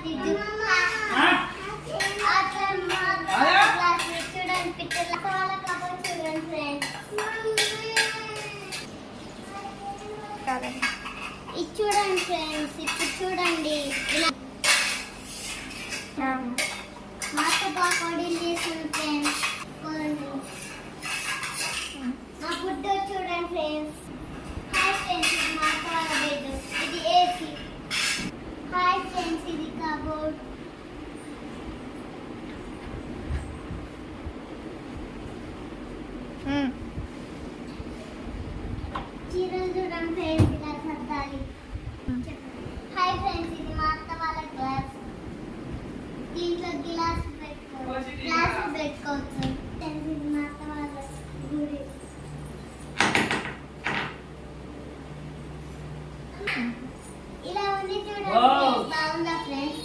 ఇది చూడండి ఫ్రెండ్స్, ఇప్పుడు చూడండి మాతో పకోడీలు చేసాను ఫ్రెండ్స్. మా ఫుడ్ చూడండి ఫ్రెండ్స్. హాయ్ ఫ్రెండ్స్, ఇది మాతో వాళ్ళ బెడ్, ఇది ఏసీ. హాయ్ ఫ్రెండ్స్, ఇది కబోర్డ్. చీరలు చూడండి ఫ్రెండ్స్, ఇలా సర్దాలి. హాయ్ ఫ్రెండ్స్, ఇది మా అత్త వాళ్ళ గ్లాస్. దీంట్లో గ్లాస్ పెట్టుకోవచ్చు. ఇది మా అత్త వాళ్ళ గుడి. ఇలా ఉంది చూడండి, బాగుందా ఫ్రెండ్స్?